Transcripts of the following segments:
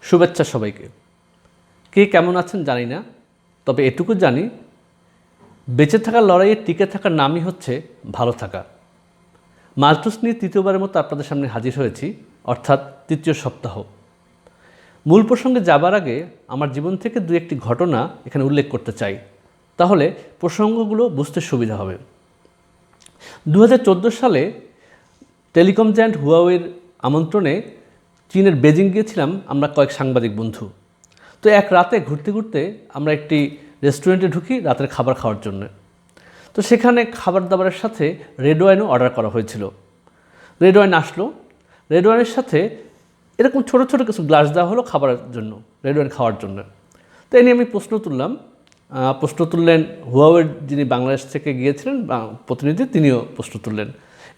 শুভেচ্ছা সবাইকে। কে কেমন আছেন জানি না, তবে এটুকু জানি বেঁচে থাকার লড়াইয়ে টিকে থাকার নামই হচ্ছে ভালো থাকা। মাল্টুস নিয়ে তৃতীয়বারের মতো আপনাদের সামনে হাজির হয়েছি, অর্থাৎ তৃতীয় সপ্তাহ। মূল প্রসঙ্গে যাবার আগে আমার জীবন থেকে দু একটি ঘটনা এখানে উল্লেখ করতে চাই, তাহলে প্রসঙ্গগুলো বুঝতে সুবিধা হবে। 2014 সালে টেলিকম জায়ান্ট হুয়াওয়ের আমন্ত্রণে চীনের বেজিং গিয়েছিলাম আমরা কয়েক সাংবাদিক বন্ধু। তো এক রাতে ঘুরতে ঘুরতে আমরা একটি রেস্টুরেন্টে ঢুকি রাতের খাবার খাওয়ার জন্য। তো সেখানে খাবার দাবারের সাথে রেড ওয়াইনও অর্ডার করা হয়েছিল। রেড ওয়াইন আসলো, রেড ওয়াইনের সাথে এরকম ছোটো ছোটো কিছু গ্লাস দেওয়া হলো খাবারের জন্য, রেড ওয়াইন খাওয়ার জন্য। তো এই নিয়ে আমি প্রশ্ন তুললেন হুয়াওয়ের যিনি বাংলাদেশ থেকে গিয়েছিলেন প্রতিনিধি, তিনিও প্রশ্ন তুললেন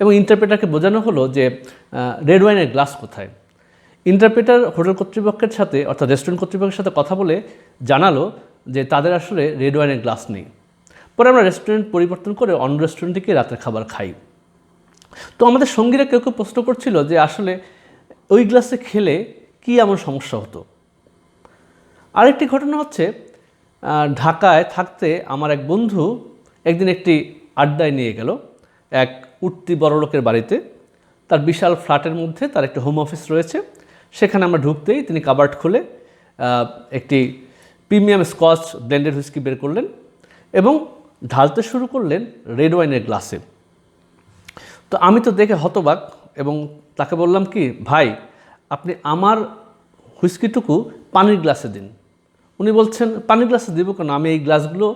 এবং ইন্টারপ্রেটারকে বোঝানো হলো যে রেড ওয়াইনের গ্লাস কোথায়। ইন্টারপ্রেটার হোটেল কর্তৃপক্ষের সাথে অর্থাৎ রেস্টুরেন্ট কর্তৃপক্ষের সাথে কথা বলে জানালো যে তাদের আসলে রেড ওয়াইনের গ্লাস নেই। পরে আমরা রেস্টুরেন্ট পরিবর্তন করে অন্য রেস্টুরেন্ট থেকে রাতের খাবার খাই। তো আমাদের সঙ্গীরা কেউ কেউ প্রশ্ন করছিল যে আসলে ওই গ্লাসে খেলে কী এমন সমস্যা হতো। আরেকটি ঘটনা হচ্ছে, ঢাকায় থাকতে আমার এক বন্ধু একদিন একটি আড্ডায় নিয়ে গেল এক উঠতি বড়লোকের বাড়িতে। তার বিশাল ফ্ল্যাটের মধ্যে তার একটি হোম অফিস রয়েছে। সেখানে আমরা ঢুকতেই তিনি কাবার্ড খুলে একটি প্রিমিয়াম স্কচ ব্লেন্ডেড হুইস্কি বের করলেন এবং ঢালতে শুরু করলেন রেড ওয়াইনের গ্লাসে। তো আমি তো দেখে হতবাক এবং তাকে বললাম কি, ভাই আপনি আমার হুইস্কিটুকু পানির গ্লাসে দিন। উনি বলছেন পানির গ্লাসে দেবো কেন, আমি এই গ্লাসগুলো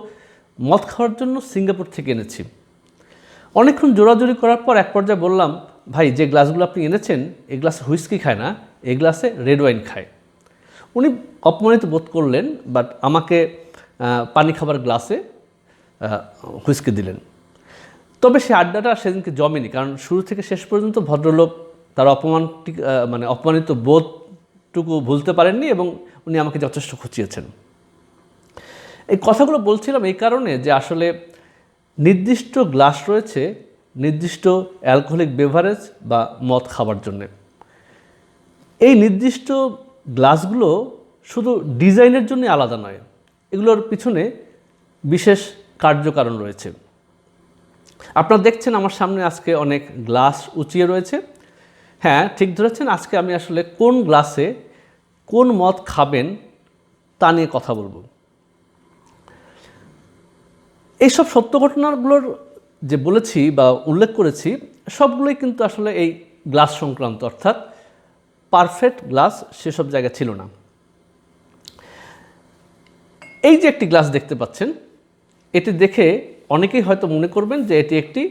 মদ খাওয়ার জন্য সিঙ্গাপুর থেকে এনেছি। অনেকক্ষণ জোরাজোরি করার পর এক পর্যায়ে বললাম, ভাই যে গ্লাসগুলো আপনি এনেছেন এই গ্লাসে হুইস্কি খায় না, এই গ্লাসে রেড ওয়াইন খায়। উনি অপমানিত বোধ করলেন, বাট আমাকে পানি খাবার গ্লাসে হুইস্কি দিলেন। তবে সে আড্ডাটা সেদিনকে জমেনি, কারণ শুরু থেকে শেষ পর্যন্ত ভদ্রলোক তার অপমানিত বোধটুকু ভুলতে পারেননি এবং উনি আমাকে যথেষ্ট খুঁচিয়েছেন। এই কথাগুলো বলছিলাম এই কারণে যে আসলে নির্দিষ্ট গ্লাস রয়েছে নির্দিষ্ট অ্যালকোহলিক বেভারেজ বা মদ খাবার জন্যে। এই নির্দিষ্ট গ্লাসগুলো শুধু ডিজাইনের জন্য আলাদা নয়, এগুলোর পিছনে বিশেষ কার্যকারণ রয়েছে। আপনারা দেখছেন আমার সামনে আজকে অনেক গ্লাস উঁচিয়ে রয়েছে। হ্যাঁ, ঠিক ধরেছেন, আজকে আমি আসলে কোন গ্লাসে কোন মদ খাবেন তা নিয়ে কথা বলবো। এইসব সত্য ঘটনাগুলোর যে বলেছি বা উল্লেখ করেছি সবগুলোই কিন্তু আসলে এই গ্লাস সংক্রান্ত, অর্থাৎ পারফেক্ট গ্লাস সেসব জায়গায় ছিল না। এই যে একটি গ্লাস দেখতে পাচ্ছেন, এটি দেখে অনেকেই হয়তো মনে করবেন যে এটি একটি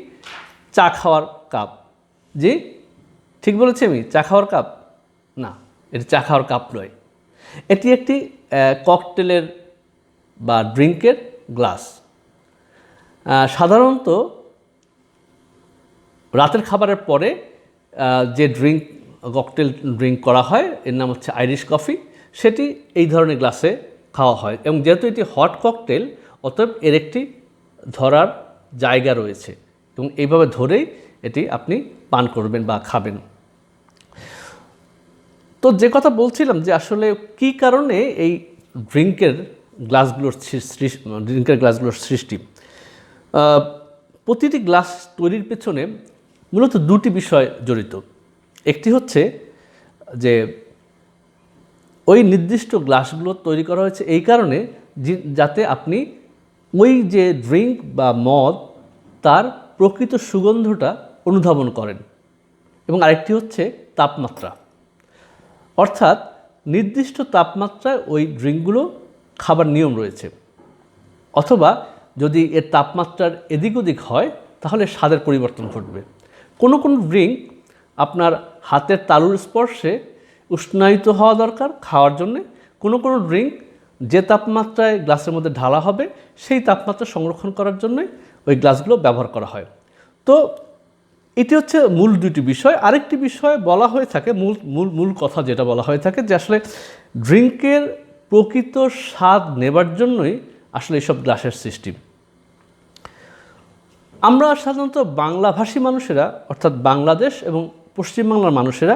চা খাওয়ার কাপ। জি, ঠিক বলেছি আমি, চা খাওয়ার কাপ না, এটি চা খাওয়ার কাপ নয়। এটি একটি ককটেলের বা ড্রিঙ্কের গ্লাস। সাধারণত রাতের খাবারের পরে যে ককটেল ড্রিঙ্ক করা হয় এর নাম হচ্ছে আইরিশ কফি, সেটি এই ধরনের গ্লাসে খাওয়া হয় এবং যেহেতু এটি হট ককটেল অতএব এর একটি ধরার জায়গা রয়েছে এবং এইভাবে ধরেই এটি আপনি পান করবেন বা খাবেন। তো যে কথা বলছিলাম যে আসলে কী কারণে এই ড্রিঙ্কের গ্লাসগুলোর সৃষ্টি। প্রতিটি গ্লাস তৈরির পেছনে মূলত দুটি বিষয় জড়িত। একটি হচ্ছে যে ওই নির্দিষ্ট গ্লাসগুলো তৈরি করা হয়েছে এই কারণে যাতে আপনি ওই যে ড্রিঙ্ক বা মদ তার প্রকৃত সুগন্ধটা অনুধাবন করেন, এবং আরেকটি হচ্ছে তাপমাত্রা, অর্থাৎ নির্দিষ্ট তাপমাত্রায় ওই ড্রিঙ্কগুলো খাবার নিয়ম রয়েছে, অথবা যদি এর তাপমাত্রার এদিক ওদিক হয় তাহলে স্বাদের পরিবর্তন ঘটবে। কোনো কোনো ড্রিঙ্ক আপনার হাতের তালুর স্পর্শে উষ্ণায়িত হওয়া দরকার খাওয়ার জন্যে, কোনো কোনো ড্রিঙ্ক যে তাপমাত্রায় গ্লাসের মধ্যে ঢালা হবে সেই তাপমাত্রা সংরক্ষণ করার জন্যে ওই গ্লাসগুলো ব্যবহার করা হয়। তো এটি হচ্ছে মূল দুটি বিষয়। আরেকটি বিষয় বলা হয়ে থাকে, মূল কথা যেটা বলা হয়ে থাকে যে আসলে ড্রিঙ্কের প্রকৃত স্বাদ নেবার জন্যই আসলে এইসব গ্লাসের সৃষ্টি। আমরা সাধারণত বাংলাভাষী মানুষেরা, অর্থাৎ বাংলাদেশ এবং পশ্চিমবাংলার মানুষেরা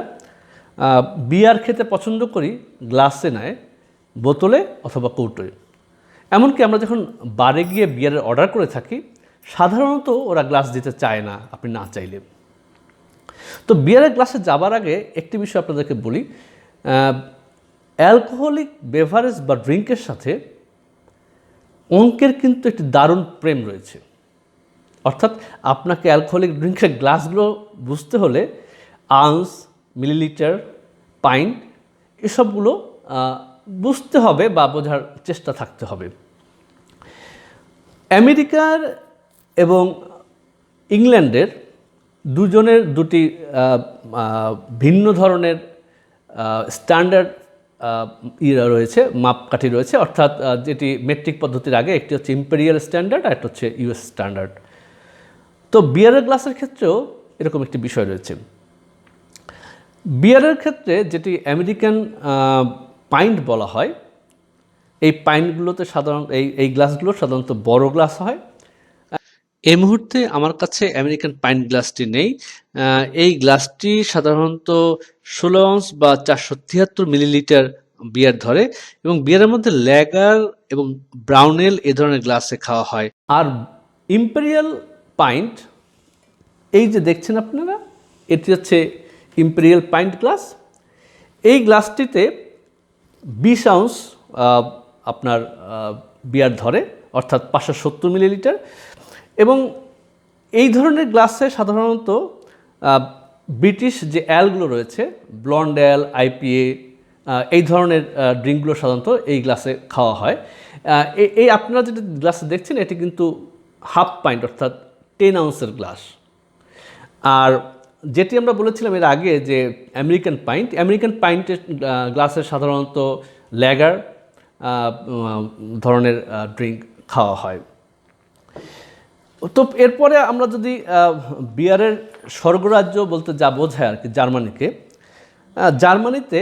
বিয়ার খেতে পছন্দ করি গ্লাসে নয়, বোতলে অথবা কৌটোয়। এমনকি আমরা যখন বারে গিয়ে বিয়ারের অর্ডার করে থাকি, সাধারণত ওরা গ্লাস দিতে চায় না আপনি না চাইলে। তো বিয়ারের গ্লাসে যাবার আগে একটি বিষয় আপনাদেরকে বলি, অ্যালকোহলিক বেভারেজ বা ড্রিঙ্কের সাথে অঙ্কের কিন্তু একটি দারুণ প্রেম রয়েছে। অর্থাৎ আপনাকে অ্যালকোহলিক ড্রিঙ্কের গ্লাসগুলো বুঝতে হলে আউন্স, মিলিলিটার, পাইন্ট এসবগুলো বুঝতে হবে বা বোঝার চেষ্টা থাকতে হবে। আমেরিকার এবং ইংল্যান্ডের দুজনের দুটি ভিন্ন ধরনের স্ট্যান্ডার্ড রয়েছে, মাপকাঠি রয়েছে। অর্থাৎ যেটি মেট্রিক পদ্ধতির আগে, একটি হচ্ছে ইম্পেরিয়াল স্ট্যান্ডার্ড আর একটা হচ্ছে ইউএস স্ট্যান্ডার্ড। তো বিয়ারের গ্লাসের ক্ষেত্রেও এরকম একটি বিষয় রয়েছে। বিয়ারের ক্ষেত্রে যেটি আমেরিকান পাইন্ট বলা হয়, এই পাইন্টগুলোতে সাধারণত এই গ্লাসগুলো সাধারণত বড় গ্লাস হয়। এই মুহূর্তে আমার কাছে আমেরিকান পাইন্ট গ্লাসটি নেই। এই গ্লাসটি সাধারণত 16 আউন্স বা 473 মিলিলিটার বিয়ার ধরে এবং বিয়ারের মধ্যে ল্যাগার এবং ব্রাউনেল এ ধরনের গ্লাসে খাওয়া হয়। আর ইম্পেরিয়াল পাইন্ট, এই যে দেখছেন আপনারা, এটি হচ্ছে ইম্পেরিয়াল পাইন্ট গ্লাস। এই গ্লাসটিতে 20 আউন্স আপনার বিয়ার ধরে, অর্থাৎ 570 মিলিলিটার। এবং এই ধরনের গ্লাসে সাধারণত ব্রিটিশ যে অ্যালগুলো রয়েছে, ব্লন্ড অ্যাল, আইপিএ, এই ধরনের ড্রিঙ্কগুলো সাধারণত এই গ্লাসে খাওয়া হয়। এই আপনারা যেটা গ্লাসে দেখছেন, এটি কিন্তু হাফ পাইন্ট অর্থাৎ 10 আউন্সের গ্লাস। আর যেটি আমরা বলেছিলাম এর আগে যে আমেরিকান পাইন্টের গ্লাসে সাধারণত ল্যাগার ধরনের ড্রিঙ্ক খাওয়া হয়। তো এরপরে আমরা যদি বিয়ারের স্বর্গরাজ্য বলতে যা বোঝায় আর কি, জার্মানিতে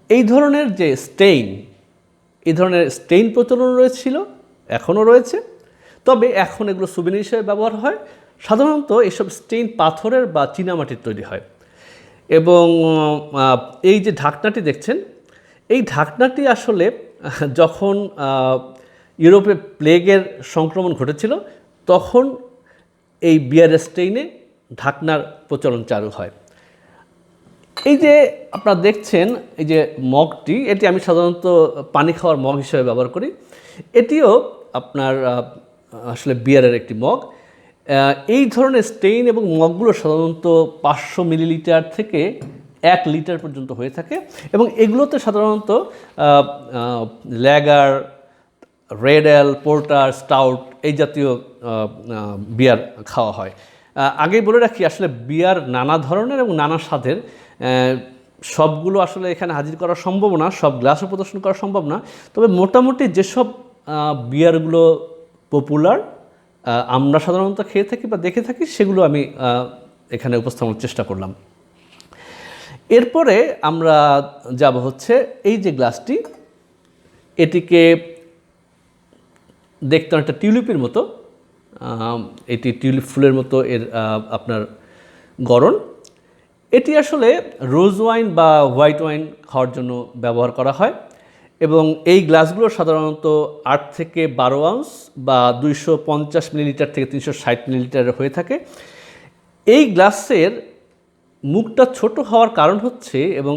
এই ধরনের যে এই ধরনের স্টেইন প্রচলন রয়েছিল, এখনও রয়েছে। তবে এখন এগুলো সুবিনির হিসেবে ব্যবহার হয়। সাধারণত এসব স্টেইন পাথরের বা চীনামাটির তৈরি হয়। এবং এই যে ঢাকনাটি দেখছেন, এই ঢাকনাটি আসলে যখন ইউরোপে প্লেগের সংক্রমণ ঘটেছিল, তখন এই বিয়ার স্টেইনে ঢাকনার প্রচলন চালু হয়। এই যে আপনারা দেখছেন এই যে মগটি, এটি আমি সাধারণত পানি খাওয়ার মগ হিসেবে ব্যবহার করি। এটিও আপনার আসলে বিয়ারের একটি মগ। এই ধরনের স্টেইন এবং মগগুলো সাধারণত 500 মিলিলিটার থেকে 1 লিটার পর্যন্ত হয়ে থাকে এবং এগুলোতে সাধারণত ল্যাগার, রেড এল, পোর্টার, স্টাউট এই জাতীয় বিয়ার খাওয়া হয়। আগেই বলে রাখি, আসলে বিয়ার নানা ধরনের এবং নানা স্বাদের, সবগুলো আসলে এখানে হাজির করা সম্ভব না, সব গ্লাসও প্রদর্শন করা সম্ভব না। তবে মোটামুটি যেসব বিয়ারগুলো পপুলার, আমরা সাধারণত খেয়ে থাকি বা দেখে থাকি, সেগুলো আমি এখানে উপস্থাপনের চেষ্টা করলাম। এরপরে আমরা যাব হচ্ছে এই যে গ্লাসটি, এটিকে দেখতে অনেকটা টিউলিপের মতো, এটি টিউলিপ ফুলের মতো এর আপনার গড়ন। এটি আসলে রোজ ওয়াইন বা হোয়াইট ওয়াইন খাওয়ার জন্য ব্যবহার করা হয় এবং এই গ্লাসগুলো সাধারণত 8 থেকে 12 আউন্স বা 250 মিলিলিটার থেকে 360 মিলিলিটারের হয়ে থাকে। এই গ্লাসের মুখটা ছোট হওয়ার কারণ হচ্ছে এবং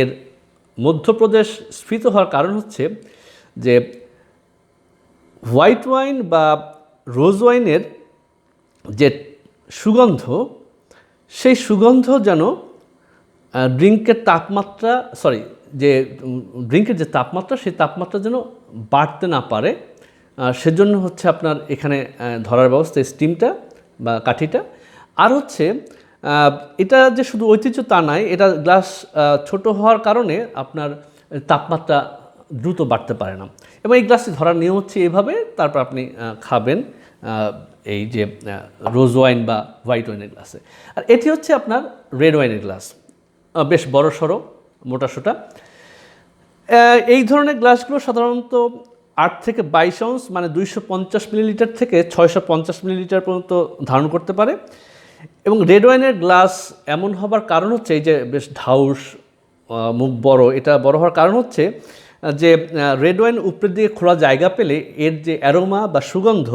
এর মধ্যপ্রদেশ স্ফীত হওয়ার কারণ হচ্ছে যে হোয়াইট ওয়াইন বা রোজ ওয়াইনের যে সুগন্ধ, সেই সুগন্ধ যেন ড্রিঙ্কের যে তাপমাত্রা, সেই তাপমাত্রা যেন বাড়তে না পারে, সেজন্য হচ্ছে আপনার এখানে ধরার ব্যবস্থা, স্টিমটা বা কাঠিটা। আর হচ্ছে এটা যে শুধু ঐতিহ্য তা নয়, এটা গ্লাস ছোট হওয়ার কারণে আপনার তাপমাত্রা দ্রুত বাড়তে পারে না। এবং এই গ্লাসটি ধরার নিয়ম হচ্ছে এইভাবে, তারপর আপনি খাবেন এই যে রোজ ওয়াইন বা হোয়াইট ওয়াইনের গ্লাসে। আর এটি হচ্ছে আপনার রেড ওয়াইনের গ্লাস, বেশ বড় সড়ো, মোটাসোটা। এই ধরনের গ্লাসগুলো সাধারণত 8 থেকে 22 আউন্স মানে 250 মিলিলিটার থেকে 650 মিলিলিটার পর্যন্ত ধারণ করতে পারে এবং রেড ওয়াইনের গ্লাস এমন হবার কারণ হচ্ছে এই যে বেশ ঢাউস, মুখ বড়, এটা বড় হওয়ার কারণ হচ্ছে যে রেড ওয়াইন উপরের দিকে খোলা জায়গা পেলে এর যে অ্যারোমা বা সুগন্ধ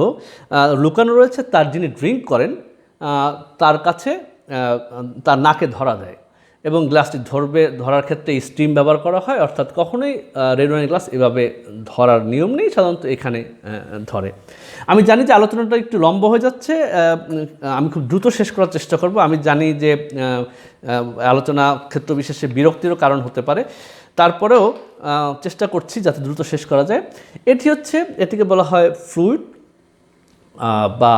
লুকানো রয়েছে তার যিনি ড্রিঙ্ক করেন তার কাছে তার নাকে ধরা দেয় এবং গ্লাসটি ধরার ক্ষেত্রে স্টিম ব্যবহার করা হয়, অর্থাৎ কখনোই রেড ওয়াইন গ্লাস এভাবে ধরার নিয়ম নেই, সাধারণত এখানে ধরে। আমি জানি যে আলোচনাটা একটু লম্বা হয়ে যাচ্ছে, আমি খুব দ্রুত শেষ করার চেষ্টা করব। আমি জানি যে আলোচনা ক্ষেত্র বিশেষে বিরক্তিরও কারণ হতে পারে, তারপরেও চেষ্টা করছি যাতে দ্রুত শেষ করা যায়। এটিকে বলা হয় ফ্লুইড বা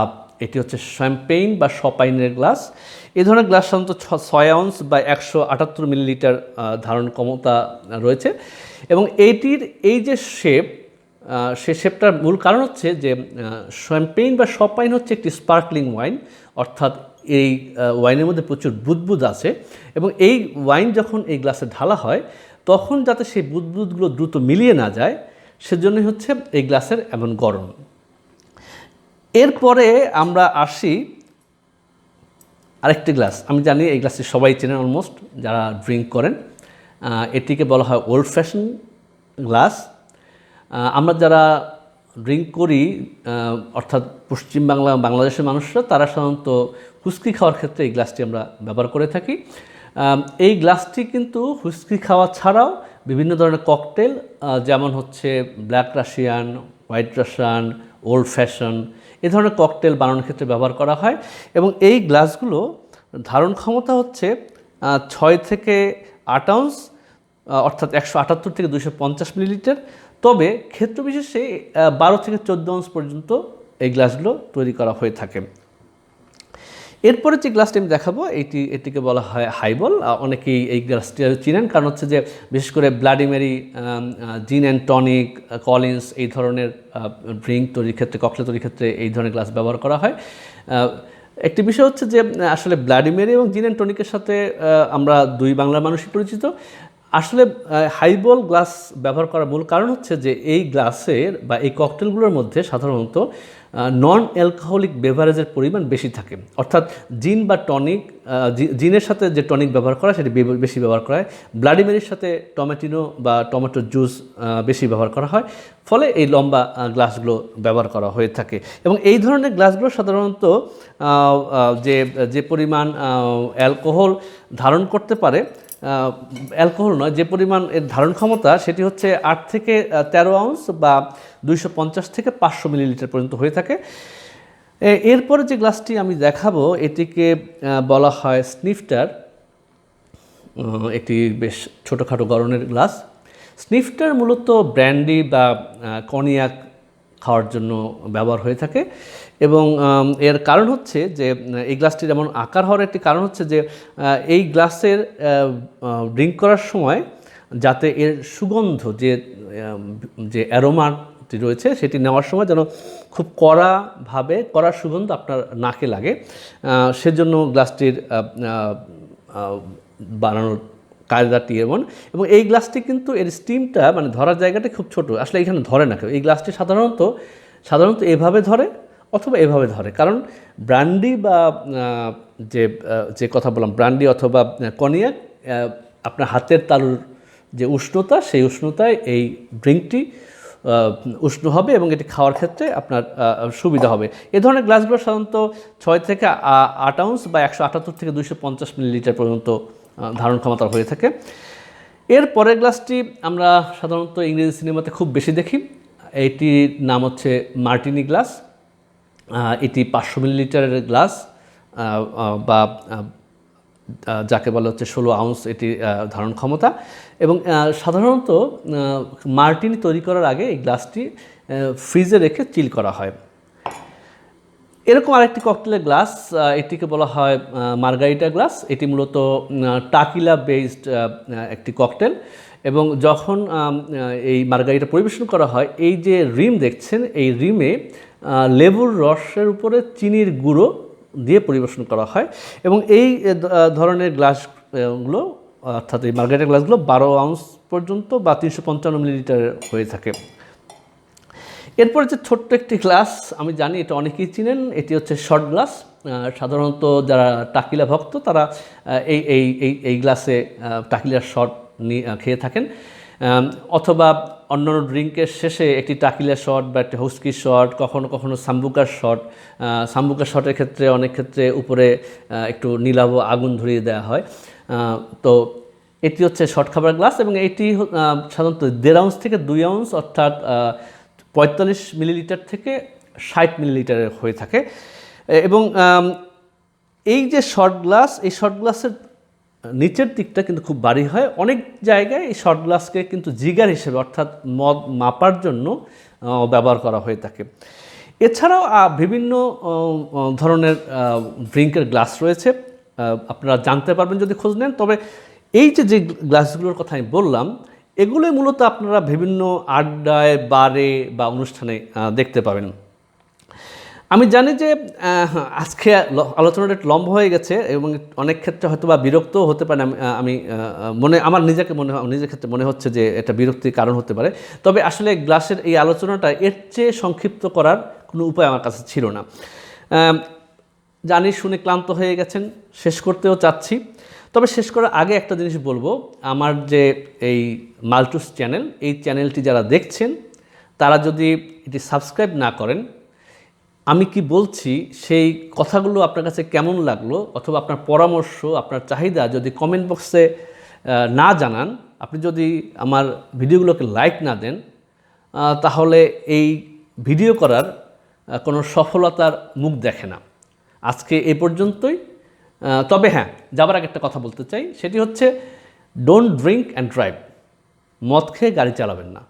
এটি হচ্ছে শ্যাম্পেইন বা শপাইনের গ্লাস। এই ধরনের গ্লাস সাধারণত 6 আউন্স বা 178 মিলিলিটার ধারণ ক্ষমতা রয়েছে এবং এইটির এই যে সে শেপটার মূল কারণ হচ্ছে যে শ্যাম্পেইন বা শপাইন হচ্ছে একটি স্পার্কলিং ওয়াইন, অর্থাৎ এই ওয়াইনের মধ্যে প্রচুর বুদবুদ আছে এবং এই ওয়াইন যখন এই গ্লাসে ঢালা হয় তখন যাতে সেই বুদবুদগুলো দ্রুত মিলিয়ে না যায় সেজন্যই হচ্ছে এই গ্লাসের এমন গরম। এরপরে আমরা আসি আরেকটি গ্লাস। আমি জানি এই গ্লাসটি সবাই চেনেন অলমোস্ট যারা ড্রিঙ্ক করেন। এটিকে বলা হয় ওল্ড ফ্যাশন গ্লাস। আমরা যারা ড্রিঙ্ক করি অর্থাৎ পশ্চিমবাংলা বাংলাদেশের মানুষরা তারা সাধারণত হুইস্কি খাওয়ার ক্ষেত্রে এই গ্লাসটি আমরা ব্যবহার করে থাকি। এই গ্লাসটি কিন্তু হুইস্কি খাওয়া ছাড়াও বিভিন্ন ধরনের ককটেল যেমন হচ্ছে black Russian, white Russian, old fashion এ ধরনের ককটেল বানানোর ক্ষেত্রে ব্যবহার করা হয় এবং এই গ্লাসগুলো ধারণ ক্ষমতা হচ্ছে 6 থেকে 8 আউন্স, অর্থাৎ 178 থেকে 250 মিলিলিটার। তবে ক্ষেত্র বিশেষে 12 থেকে 14 আউন্স পর্যন্ত এই গ্লাসগুলো তৈরি করা হয়ে থাকে। এরপরে যে গ্লাসটি আমি দেখাবো এটিকে বলা হয় হাইবল। অনেকেই এই গ্লাসটি চিনেন, কারণ হচ্ছে যে বিশেষ করে ব্লাডি মেরি, জিন অ্যান্ড টনিক, কলিন্স এই ধরনের ড্রিঙ্ক তৈরির ক্ষেত্রে, ককটেল তৈরির ক্ষেত্রে এই ধরনের গ্লাস ব্যবহার করা হয়। একটি বিষয় হচ্ছে যে আসলে ব্লাডি মেরি এবং জিন অ্যান্ড টনিকের সাথে আমরা দুই বাংলার মানুষই পরিচিত। আসলে হাইবল গ্লাস ব্যবহার করার মূল কারণ হচ্ছে যে এই গ্লাসের বা এই ককটেলগুলোর মধ্যে সাধারণত নন অ্যালকোহলিক বেভারেজের পরিমাণ বেশি থাকে, অর্থাৎ জিন বা টনিক, জিনের সাথে যে টনিক ব্যবহার করা সেটি বেশি ব্যবহার করা হয়, ব্লাডি মেরির সাথে টমেটিনো বা টমেটো জুস বেশি ব্যবহার করা হয়, ফলে এই লম্বা গ্লাসগুলো ব্যবহার করা হয়ে থাকে। এবং এই ধরনের গ্লাসগুলো সাধারণত যে পরিমাণ অ্যালকোহল ধারণ করতে পারে, অ্যালকোহল নয়, যে পরিমাণ এর ধারণ ক্ষমতা সেটি হচ্ছে 8 থেকে 13 আউন্স বা 250 থেকে 500 মিলিলিটার পর্যন্ত হয়ে থাকে। এরপরে যে গ্লাসটি আমি দেখাবো এটিকে বলা হয় স্নিফটার। এটি বেশ ছোটোখাটো গড়নের গ্লাস। স্নিফটার মূলত ব্র্যান্ডি বা কনিয়াক খাওয়ার জন্য ব্যবহার হয়ে থাকে এবং এর কারণ হচ্ছে যে এই গ্লাসটির এমন আকার হওয়ার একটি কারণ হচ্ছে যে এই গ্লাসের ড্রিঙ্ক করার সময় যাতে এর সুগন্ধ যে অ্যারোমাটি রয়েছে সেটি নেওয়ার সময় যেন খুব কড়া সুগন্ধ আপনার নাকে লাগে, সেজন্য গ্লাসটির বানানোর কায়দাটি এমন। এবং এই গ্লাসটি কিন্তু এর স্টিমটা মানে ধরার জায়গাটা খুব ছোট, আসলে এখানে ধরে না কেউ। এই গ্লাসটি সাধারণত এভাবে ধরে অথবা এভাবে ধরে, কারণ ব্র্যান্ডি বা যে কথা বললাম ব্র্যান্ডি অথবা কনিয়াক, আপনার হাতের তালুর যে উষ্ণতা সেই উষ্ণতায় এই ড্রিঙ্কটি উষ্ণ হবে এবং এটি খাওয়ার ক্ষেত্রে আপনার সুবিধা হবে। এ ধরনের গ্লাসগুলো সাধারণত 6 থেকে 8 আউন্স বা 178 থেকে 250 মিলিলিটার পর্যন্ত ধারণ ক্ষমতা হয়ে থাকে। এর পরের গ্লাসটি আমরা সাধারণত ইংরেজি সিনেমাতে খুব বেশি দেখি। এইটির নাম হচ্ছে মার্টিনি গ্লাস। এটি 500 মিলিলিটারের গ্লাস বা যাকে বলা হচ্ছে 16 আউন্স এটি ধারণ ক্ষমতা। এবং সাধারণত মার্টিনি তৈরি করার আগে এই গ্লাসটি ফ্রিজে রেখে চিল করা হয়। এরকম আরেকটি ককটেলের গ্লাস, এটিকে বলা হয় মার্গারিটা গ্লাস। এটি মূলত টাকিলা বেসড একটি ককটেল এবং যখন এই মার্গারিটা পরিবেশন করা হয়, এই যে রিম দেখছেন এই রিমে লেবুর রসের উপরে চিনির গুঁড়ো দিয়ে পরিবেশন করা হয় এবং এই ধরনের গ্লাসগুলো অর্থাৎ এই মার্গারিটা গ্লাসগুলো 12 আউন্স পর্যন্ত বা 355 মিলিলিটার হয়ে থাকে। এরপর যে ছোট্ট একটি গ্লাস, আমি জানি এটা অনেকেই চিনেন, এটি হচ্ছে শর্ট গ্লাস। সাধারণত যারা টাকিলা ভক্ত তারা এই এই এই এই গ্লাসে টাকিলার শট নিয়ে খেয়ে থাকেন, অথবা অন্যান্য ড্রিঙ্কের শেষে একটি টাকিলা শট বা একটি হুস্কি শট, কখনো কখনো সাম্বুকার শট। সাম্বুকার শটের ক্ষেত্রে অনেক ক্ষেত্রে উপরে একটু নীলাভ আগুন ধরিয়ে দেওয়া হয়। তো এটি হচ্ছে শর্ট খাবার গ্লাস, এবং এটি সাধারণত 1.5 আউন্স থেকে 2 আউন্স, অর্থাৎ 45 মিলিলিটার থেকে 60 মিলিলিটারের হয়ে থাকে। এবং এই যে শর্ট গ্লাস, এই শর্ট গ্লাসের নিচের দিকটা কিন্তু খুব ভারী হয়। অনেক জায়গায় এই শর্ট গ্লাসকে কিন্তু জিগার হিসেবে, অর্থাৎ মদ মাপার জন্য ব্যবহার করা হয়ে থাকে। এছাড়াও বিভিন্ন ধরনের ড্রিঙ্কের গ্লাস রয়েছে, আপনারা জানতে পারবেন যদি খোঁজ নেন। তবে এই যে গ্লাসগুলোর কথা আমি বললাম, এগুলোই মূলত আপনারা বিভিন্ন আড্ডায়, বারে বা অনুষ্ঠানে দেখতে পাবেন। আমি জানি যে আজকে আলোচনাটা একটু লম্বা হয়ে গেছে এবং অনেক ক্ষেত্রে হয়তো বা বিরক্তও হতে পারে। আমি আমার নিজের ক্ষেত্রে মনে হচ্ছে যে এটা বিরক্তির কারণ হতে পারে। তবে আসলে গ্লাসের এই আলোচনাটা এর চেয়ে সংক্ষিপ্ত করার কোনো উপায় আমার কাছে ছিল না। জানি শুনে ক্লান্ত হয়ে গেছেন, শেষ করতেও চাচ্ছি। তবে শেষ করার আগে একটা জিনিস বলবো, আমার যে এই মাল্টুস চ্যানেল, এই চ্যানেলটি যারা দেখছেন তারা যদি এটি সাবস্ক্রাইব না করেন, আমি কি বলছি সেই কথাগুলো আপনার কাছে কেমন লাগলো, অথবা আপনার পরামর্শ, আপনার চাহিদা যদি কমেন্ট বক্সে না জানান, আপনি যদি আমার ভিডিওগুলোকে লাইক না দেন, তাহলে এই ভিডিও করার কোনো সফলতার মুখ দেখে না। আজকে এই পর্যন্তই। তবে হ্যাঁ, যাবার আগে একটা কথা বলতে চাই, সেটি হচ্ছে ডোন্ট ড্রিঙ্ক অ্যান্ড ড্রাইভ। মদ খেয়ে গাড়ি চালাবেন না।